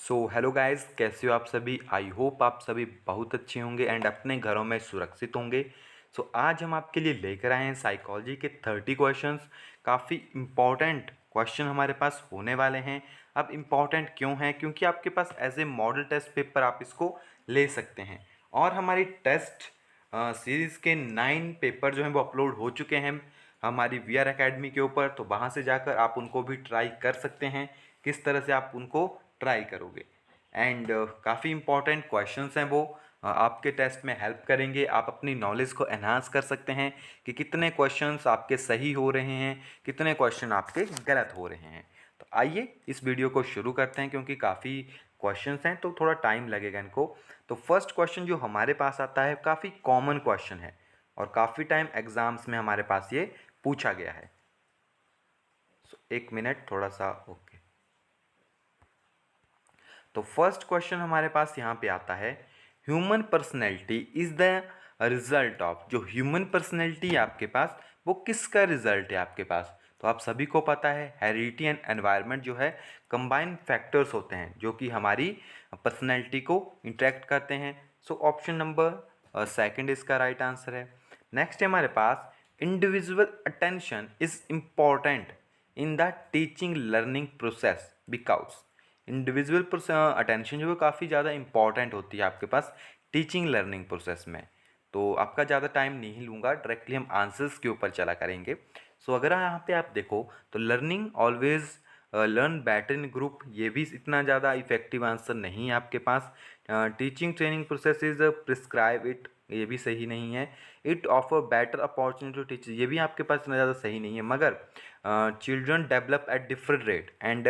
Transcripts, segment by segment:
So hello guys, कैसे हो आप सभी। आई होप आप सभी बहुत अच्छे होंगे एंड अपने घरों में सुरक्षित होंगे। सो आज हम आपके लिए लेकर आए हैं साइकोलॉजी के 30 क्वेश्चंस। काफ़ी इम्पॉर्टेंट क्वेश्चन हमारे पास होने वाले हैं। अब इम्पॉर्टेंट क्यों हैं? क्योंकि आपके पास as a model test paper आप इसको ले सकते हैं। और हमारी टेस्ट सीरीज़ के 9 पेपर जो हैं वो अपलोड हो चुके हैं हमारी वीआर एकेडमी के ऊपर। तो वहाँ से जाकर आप उनको भी ट्राई कर सकते हैं। किस तरह से आप उनको ट्राई करोगे एंड काफ़ी इंपॉर्टेंट क्वेश्चंस हैं वो आपके टेस्ट में हेल्प करेंगे। आप अपनी नॉलेज को एनहांस कर सकते हैं कि कितने क्वेश्चंस आपके सही हो रहे हैं, कितने क्वेश्चन आपके गलत हो रहे हैं। तो आइए इस वीडियो को शुरू करते हैं, क्योंकि काफ़ी क्वेश्चंस हैं तो थोड़ा टाइम लगेगा इनको। तो फर्स्ट क्वेश्चन जो हमारे पास आता है काफ़ी कॉमन क्वेश्चन है और काफ़ी टाइम एग्ज़ाम्स में हमारे पास ये पूछा गया है। एक मिनट, थोड़ा सा ओके। तो फर्स्ट क्वेश्चन हमारे पास यहाँ पे आता है, human personality is the result of. जो ह्यूमन पर्सनैलिटी है आपके पास वो किसका रिजल्ट है आपके पास? तो आप सभी को पता है हेरिडिटी एंड एनवायरनमेंट जो है कंबाइंड फैक्टर्स होते हैं जो कि हमारी पर्सनैलिटी को इंटरेक्ट करते हैं। सो ऑप्शन नंबर सेकंड इसका राइट आंसर है। नेक्स्ट है हमारे पास, individual attention is important in the teaching learning process because. Individual attention जो है काफ़ी ज़्यादा इंपॉर्टेंट होती है आपके पास टीचिंग लर्निंग प्रोसेस में। तो आपका ज़्यादा टाइम नहीं लूँगा, डायरेक्टली हम आंसर्स के ऊपर चला करेंगे। सो अगर यहाँ पे आप देखो तो learning always learn better in group, ये भी इतना ज़्यादा इफेक्टिव आंसर नहीं है आपके पास। Teaching training process is prescribe it, ये भी सही नहीं है। It offer better opportunity to teach, ये भी आपके पास इतना ज़्यादा सही नहीं है। मगर children develop at different rate and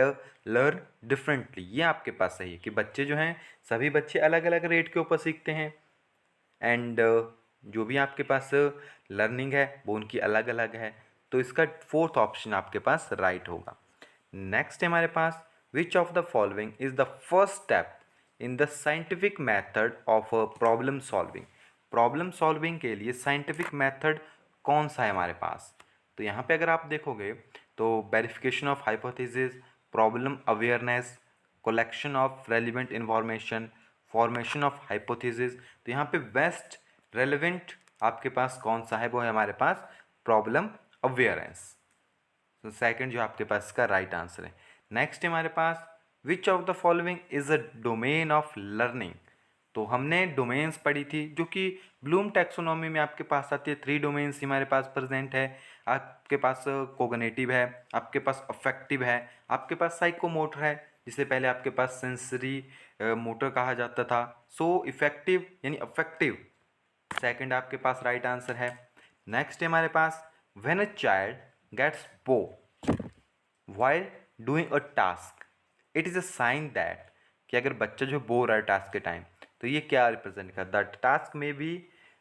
learn differently, ये आपके पास सही है कि बच्चे जो हैं सभी बच्चे अलग अलग रेट के ऊपर सीखते हैं एंड जो भी आपके पास लर्निंग है वो उनकी अलग अलग है। तो इसका फोर्थ ऑप्शन आपके पास राइट होगा। नेक्स्ट है हमारे पास, which of the following is the first step in the scientific method of problem solving. Problem solving के लिए साइंटिफिक मेथड कौन सा है हमारे पास? तो यहाँ पे अगर आप देखोगे तो verification of hypothesis, problem awareness, collection of relevant information, formation of hypothesis. तो यहाँ पे बेस्ट रेलिवेंट आपके पास कौन सा है? वो है हमारे पास प्रॉब्लम अवेयरनेस। तो सेकंड जो आपके पास इसका राइट आंसर है। नेक्स्ट है हमारे पास, which of the following is a domain of learning. तो हमने डोमेन्स पढ़ी थी जो कि ब्लूम टैक्सोनॉमी में आपके पास आती है। 3 डोमेन्स हमारे पास प्रेजेंट है। आपके पास कोग्निटिव है, आपके पास अफेक्टिव है, आपके पास साइकोमोटर है, जिसे पहले आपके पास सेंसरी मोटर कहा जाता था। सो इफेक्टिव यानी अफेक्टिव सेकंड आपके पास राइट आंसर है। नेक्स्ट है हमारे पास, when a child gets bored while doing a task it is a sign that, कि अगर बच्चा जो बोर है टास्क के टाइम, तो ये क्या रिप्रेजेंट करता है? टास्क में भी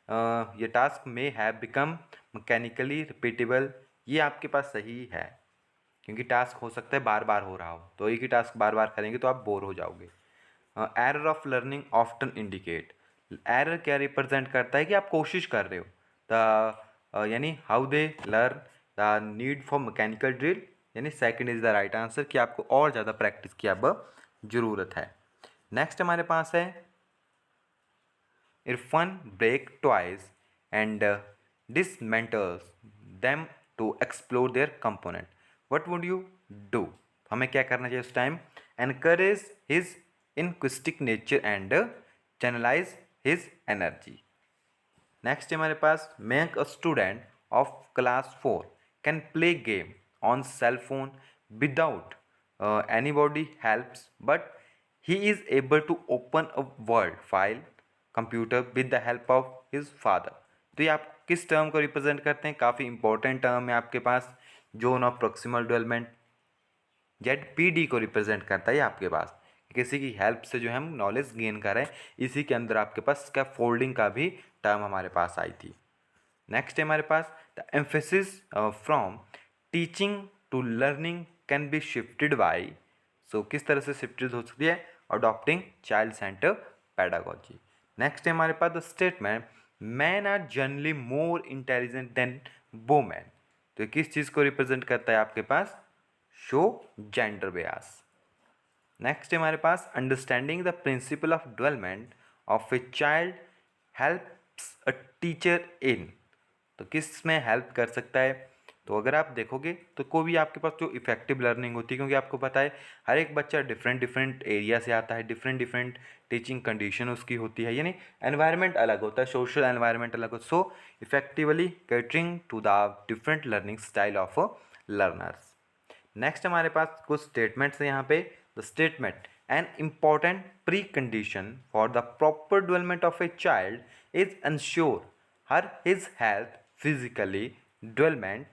ये टास्क में हैव बिकम मैकेनिकली रिपीटेबल, ये आपके पास सही है क्योंकि टास्क हो सकता है बार बार हो रहा हो, तो एक ही टास्क बार बार करेंगे तो आप बोर हो जाओगे। Error of learning often indicate, error क्या रिप्रेजेंट करता है कि आप कोशिश कर रहे हो। द यानी how they learn, the need for mechanical drill, यानी second is the right answer कि आपको और ज़्यादा प्रैक्टिस की अब ज़रूरत है। नेक्स्ट हमारे पास है, Irfan break toys and dismantles them to explore their component, what would you do? हमें क्या करना चाहिए उस time? encourage his inquisitive nature and channelize his energy। Next है हमारे पास, make a student of class 4 can play game on cell phone without anybody helps but he is able to open a word file computer with the help of his father. तो ये आप किस term को represent करते हैं? काफ़ी important term है आपके पास, zone of proximal development, Z को रिप्रेजेंट करता है आपके पास। किसी की हेल्प से जो है हम नॉलेज गेन कर रहे हैं, इसी के अंदर आपके पास स्कैफोल्डिंग का भी टर्म हमारे पास आई थी। नेक्स्ट है हमारे पास, the emphasis from teaching to learning can be shifted by. So किस तरह से शिफ्टेड हो सकती है? Adopting child centre pedagogy. Next है हमारे पास, the statement men are generally more intelligent than women. तो किस चीज़ को रिप्रेजेंट करता है आपके पास? Show gender bias. नेक्स्ट है हमारे पास understanding the principle of development of a child helps a teacher in. तो किस में हेल्प कर सकता है? तो अगर आप देखोगे तो कोई भी आपके पास जो इफेक्टिव लर्निंग होती है, क्योंकि आपको पता है हर एक बच्चा डिफरेंट डिफरेंट एरिया से आता है, डिफरेंट डिफरेंट टीचिंग कंडीशन उसकी होती है, यानी एनवायरनमेंट अलग होता है, सोशल एनवायरनमेंट अलग होता है। So effectively catering to the different learning style of learners. Next हमारे पास कुछ स्टेटमेंट्स हैं यहाँ पे। The statement an important precondition for the proper development of a child is ensure her his health physically development.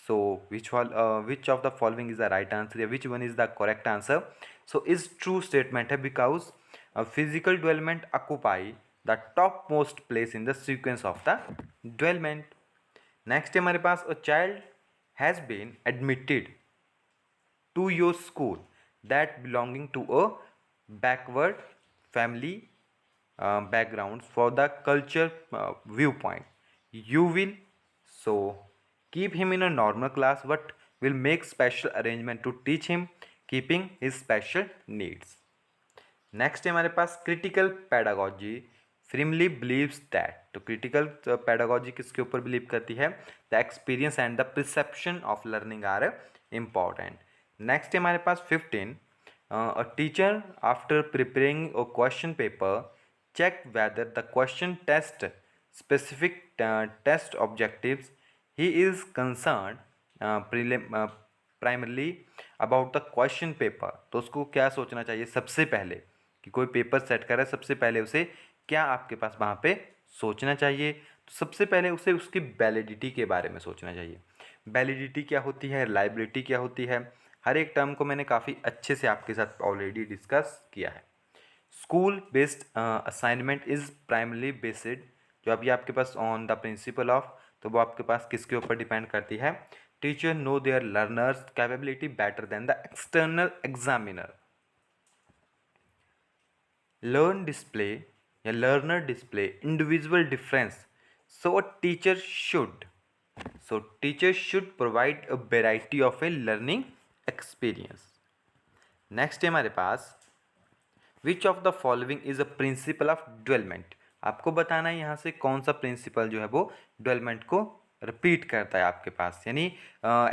So which of the following is the right answer, या which one is the correct answer? So is true statement है, because physical development occupy the topmost place in the sequence of the development. Next है हमारे पास a child has been admitted to your school that belonging to a backward family backgrounds for the culture viewpoint. You will so keep him in a normal class but will make special arrangement to teach him keeping his special needs. Next है हमारे पास critical pedagogy firmly believes that. तो critical pedagogy किसके ऊपर believe करती है? The experience and the perception of learning are important. Next है हमारे पास 15 a teacher after preparing a question paper check whether the question test specific test objectives he is concerned primarily about the question paper. तो उसको क्या सोचना चाहिए सबसे पहले कि कोई पेपर सेट कर रहा है, सबसे पहले उसे क्या आपके पास वहाँ पे सोचना चाहिए? तो सबसे पहले उसे उसकी वैलिडिटी के बारे में सोचना चाहिए। वैलिडिटी क्या होती है, लाइबिलिटी क्या होती है, हर एक टर्म को मैंने काफ़ी अच्छे से आपके साथ ऑलरेडी डिस्कस किया है। School based assignment is primarily based, जो अभी आपके पास ऑन द प्रिंसिपल ऑफ, तो वो आपके पास किसके ऊपर डिपेंड करती है? Teacher know their learners' capability better than the external examiner. Learn display या learner display individual difference, so teacher should provide a variety of a learning experience. Next है हमारे पास which of the following is a principle of development. आपको बताना है यहाँ से कौन सा प्रिंसिपल जो है वो डेवलपमेंट को रिपीट करता है आपके पास, यानी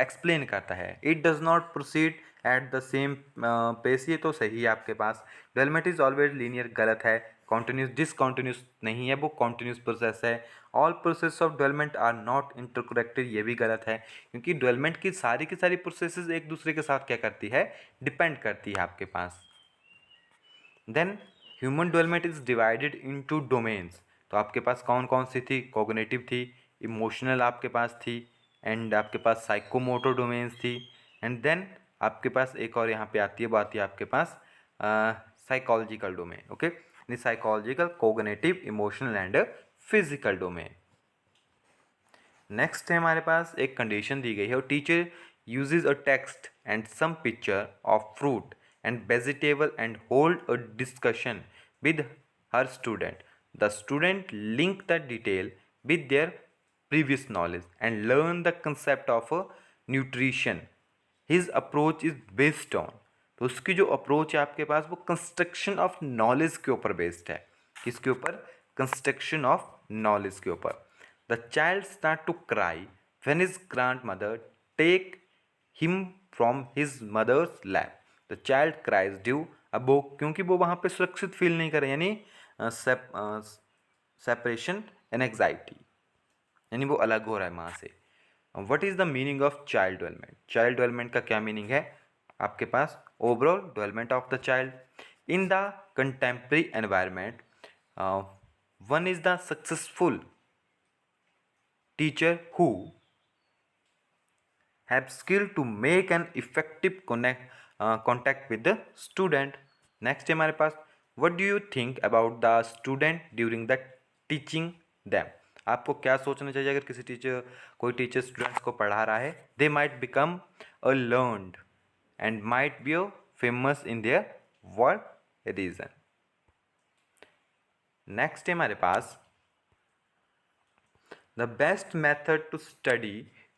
एक्सप्लेन करता है। It does not proceed at the same pace, ये तो सही है आपके पास। डेवलपमेंट इज ऑलवेज लीनियर, गलत है। कॉन्टिन्यूस डिसकॉन्टिन्यूस नहीं है, वो कॉन्टिन्यूस प्रोसेस है। All process of development are not interconnected, ये भी गलत है, क्योंकि डेवलपमेंट की सारी प्रोसेसेस एक दूसरे के साथ क्या करती है? डिपेंड करती है आपके पास। Then human development is divided into domains. तो आपके पास कौन कौन सी थी? कॉग्निटिव थी, इमोशनल आपके पास थी, एंड आपके पास साइकोमोटर डोमेन्स थी, एंड देन आपके पास एक और यहाँ पे आती है, वो आती है आपके पास साइकोलॉजिकल डोमेन। ओके, यानी psychological, cognitive, emotional and physical domain. Next है हमारे पास एक कंडीशन दी गई है, और teacher uses a text and some picture of fruit and vegetable and hold a discussion with her student. The student link the detail with their previous knowledge and learn the concept of nutrition. His approach is based on, तो उसकी जो approach है आपके पास वो construction of knowledge के ऊपर based है। किसके ऊपर? कंस्ट्रक्शन ऑफ नॉलेज के ऊपर। The child start to cry when his grandmother take him from his mother's lap. The child cries due अब वो, क्योंकि वो वहाँ पे सुरक्षित फील नहीं कर रहे, यानी सेपरेशन एंड एग्जाइटी, यानी वो अलग हो रहा है वहाँ से। What is the meaning of child development? Child development का क्या मीनिंग है आपके पास? Overall development of the child in the contemporary environment. One is the successful teacher who have skill to make an effective contact with the student. Next है हमारे पास what do you think about the student during the teaching them? आपको क्या सोचना चाहिए अगर कोई teacher students को पढ़ा रहा है? They might become a learned and might be famous in their work region. Next है हमारे पास the best method to study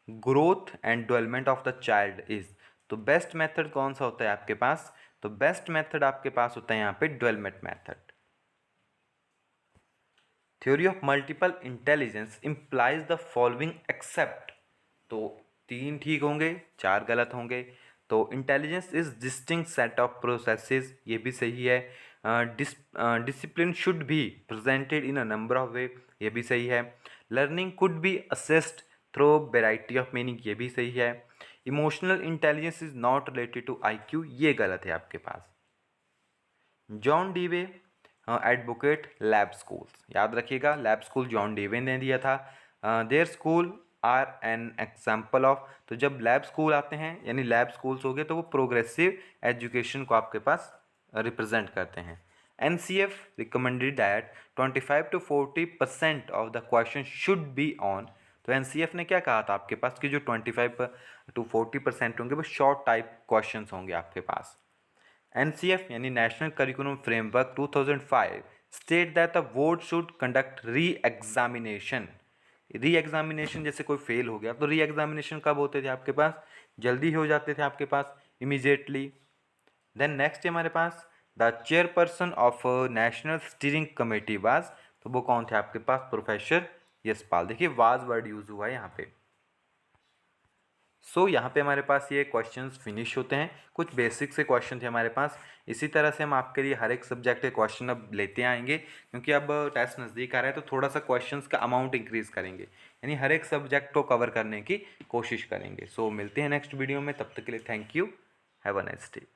growth and development of the child is. तो बेस्ट मेथड कौन सा होता है आपके पास? तो बेस्ट मेथड आपके पास होता है यहाँ पे development method. Theory of multiple intelligence implies the following except, तो 3 ठीक होंगे 4 गलत होंगे। तो intelligence is distinct set of processes, ये भी सही है। Discipline should be presented in a number of way, ये भी सही है। Learning could be assessed through variety of meaning, ये भी सही है। Emotional intelligence is not related to IQ, ये गलत है आपके पास। जॉन डीवे एडवोकेट लैब स्कूल्स, याद रखिएगा लैब स्कूल जॉन डीवे ने दिया था। There school are an example of, तो जब लैब स्कूल आते हैं यानी लैब स्कूल्स हो गए तो वो प्रोग्रेसिव एजुकेशन को आपके पास रिप्रेजेंट करते हैं। NCF recommended that 25 to 40% of the question should be on, तो NCF ने क्या कहा था आपके पास कि जो 25 to 40% होंगे वो शॉर्ट टाइप क्वेश्चन होंगे आपके पास। NCF यानी national curriculum framework 2005 state that the board should conduct re examination. Re examination जैसे कोई फेल हो गया तो री एग्जामिनेशन कब होते थे आपके पास, जल्दी हो जाते थे आपके पास इमीजिएटली। देन नेक्स्ट है हमारे पास the chairperson of national steering committee was, तो वो कौन थे आपके पास, प्रोफेसर यशपाल। देखिए वाज वर्ड यूज हुआ है यहाँ पे। सो यहाँ पे हमारे पास ये क्वेश्चंस फिनिश होते हैं। कुछ बेसिक से क्वेश्चन थे हमारे पास, इसी तरह से हम आपके लिए हर एक सब्जेक्ट के क्वेश्चन अब लेते आएंगे, क्योंकि अब टेस्ट नज़दीक आ रहा है तो थोड़ा सा क्वेश्चंस का अमाउंट इंक्रीज करेंगे, यानी हर एक सब्जेक्ट को कवर करने की कोशिश करेंगे। सो मिलते हैं नेक्स्ट वीडियो में, तब तक के लिए thank you, have a nice day.